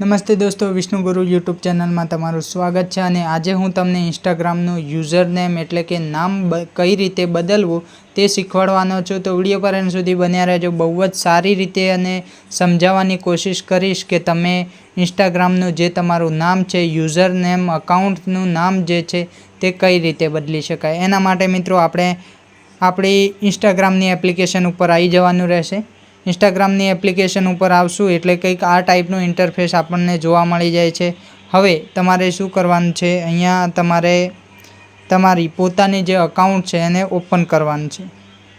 નમસ્તે દોસ્તો, વિષ્ણુ ગુરુ યુટ્યુબ ચેનલમાં તમારું સ્વાગત છે અને આજે હું તમને ઇન્સ્ટાગ્રામનું યુઝર નેમ એટલે કે નામ કઈ રીતે બદલવું તે શીખવાડવાનો છું। તો વિડીયો પર એન્ડ સુધી બન્યા રહેજો। બહુ જ સારી રીતે અને સમજાવવાની કોશિશ કરીશ કે તમે ઇન્સ્ટાગ્રામનું જે તમારું નામ છે, યુઝર નેમ અકાઉન્ટનું નામ જે છે તે કઈ રીતે બદલી શકાય। એના માટે મિત્રો આપણે આપણી ઇન્સ્ટાગ્રામની એપ્લિકેશન ઉપર આવી જવાનું રહેશે। ઇન્સ્ટાગ્રામની એપ્લિકેશન ઉપર આવશું એટલે કંઈક આ ટાઈપનું ઇન્ટરફેસ આપણને જોવા મળી જાય છે। હવે તમારે શું કરવાનું છે, અહીંયા તમારે તમારી પોતાની જે અકાઉન્ટ છે એને ઓપન કરવાનું છે।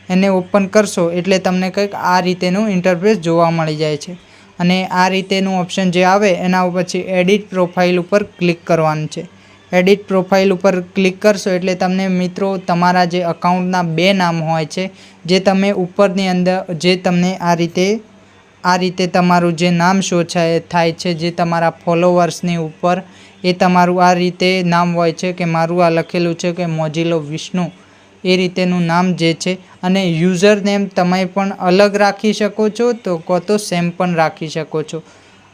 એને ઓપન કરશો એટલે તમને કંઈક આ રીતેનું ઇન્ટરફેસ જોવા મળી જાય છે અને આ રીતેનું ઓપ્શન જે આવે એના પછી એડિટ પ્રોફાઇલ ઉપર ક્લિક કરવાનું છે। એડિટ પ્રોફાઇલ ઉપર ક્લિક કરશો એટલે તમને મિત્રો તમારા જે અકાઉન્ટના બે નામ હોય છે, જે તમે ઉપરની અંદર જે તમને આ રીતે તમારું જે નામ શો થાય છે, જે તમારા ફોલોવર્સની ઉપર એ તમારું આ રીતે નામ હોય છે કે મારું આ લખેલું છે કે મોજીલો વિષ્ણુ, એ રીતેનું નામ જે છે। અને યુઝર નેમ તમે પણ અલગ રાખી શકો છો તો કો તો સેમ પણ રાખી શકો છો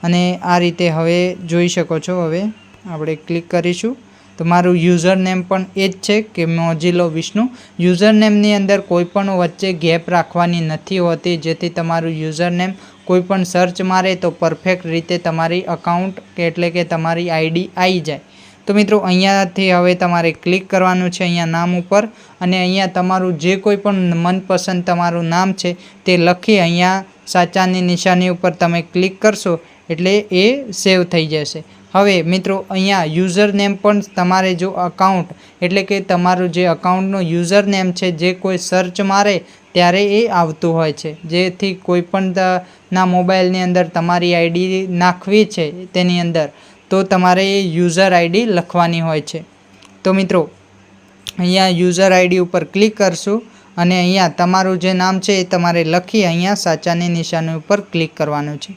અને આ રીતે હવે જોઈ શકો છો। હવે આપણે ક્લિક કરીશું તો મારું યુઝર નેમ પણ એ જ છે કે મોજીલો વિષ્ણુ। યુઝર નેમની અંદર કોઈ પણ વચ્ચે ગેપ રાખવાની નથી હોતી, જેથી તમારું યુઝર નેમ કોઈ પણ સર્ચ મારે તો પરફેક્ટ રીતે તમારી અકાઉન્ટ એટલે કે તમારી આઈડી આવી જાય। તો મિત્રો અહીંયાથી હવે તમારે ક્લિક કરવાનું છે અહીંયા નામ ઉપર અને અહીંયા તમારું જે કોઈ પણ મનપસંદ તમારું નામ છે તે લખી અહીંયા સાચાની નિશાની ઉપર તમે ક્લિક કરશો એટલે એ સેવ થઈ જશે। હવે મિત્રો અહીંયા યુઝર નેમ પણ તમારે જો અકાઉન્ટ એટલે કે તમારું જે અકાઉન્ટનું યુઝર નેમ છે જે કોઈ સર્ચ મારે ત્યારે એ આવતું હોય છે, જેથી કોઈ પણ ના મોબાઈલની અંદર તમારી આઈડી નાખવી છે તેની અંદર તો તમારે એ યુઝર આઈડી લખવાની હોય છે। તો મિત્રો અહીંયા યુઝર આઈડી ઉપર ક્લિક કરશું અને અહીંયા તમારું જે નામ છે એ તમારે લખી અહીંયા સાચાની નિશાની ઉપર ક્લિક કરવાનું છે।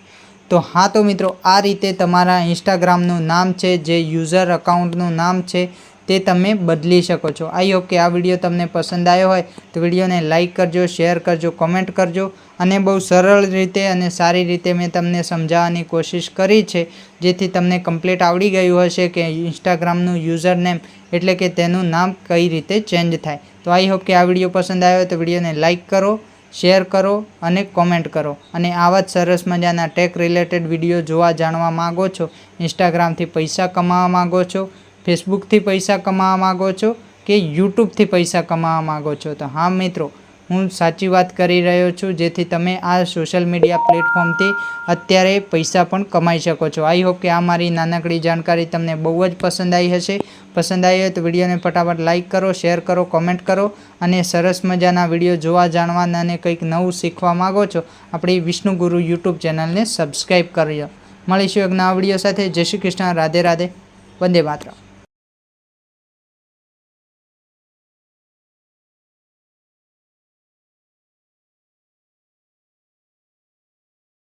તો હા, તો મિત્રો આ રીતે તમારા ઇન્સ્ટાગ્રામનું નામ છે, જે યુઝર અકાઉન્ટનું નામ છે તે તમે બદલી શકો છો। આઈ હોપ કે આ વિડીયો તમને પસંદ આવ્યો હોય તો વિડીયોને લાઇક કરજો, શેર કરજો, કોમેન્ટ કરજો અને બહુ સરળ રીતે અને સારી રીતે મેં તમને સમજાવવાની કોશિશ કરી છે, જેથી તમને કમ્પ્લીટ આવડી ગયું હશે કે ઇન્સ્ટાગ્રામનું યુઝર નેમ એટલે કે તેનું નામ કઈ રીતે ચેન્જ થાય। તો આઈ હોપ કે આ વિડીયો પસંદ આવ્યો તો વિડીયોને લાઇક કરો, શેર કરો અને કોમેન્ટ કરો અને આવા જ સરસ મજાના ટેક રિલેટેડ વિડીયો જોવા જાણવા માગો છો, ઇન્સ્ટાગ્રામથી પૈસા કમાવા માગો છો, ફેસબુકથી પૈસા કમાવા માગો છો કે યુટ્યુબથી પૈસા કમાવા માગો છો, તો હા મિત્રો, હું સાચી વાત કરી રહ્યો છું, જેથી તમે આ સોશિયલ મીડિયા પ્લેટફોર્મથી અત્યારે પૈસા પણ કમાઈ શકો છો। આઈ હોપ કે આ મારી નાનકડી જાણકારી તમને બહુ જ પસંદ આવી હશે। પસંદ આવી હોય તો વિડીયોને ફટાફટ લાઇક કરો, શેર કરો, કોમેન્ટ કરો અને સરસ મજાના વિડીયો જોવા જાણવાના અને કંઈક નવું શીખવા માગો છો આપણી વિષ્ણુ ગુરુ યુટ્યુબ ચેનલને સબસ્ક્રાઈબ કરજો। મળીશું એક નવા વિડીયો સાથે। જય શ્રી કૃષ્ણ, રાધે રાધે, વંદે માતરમ।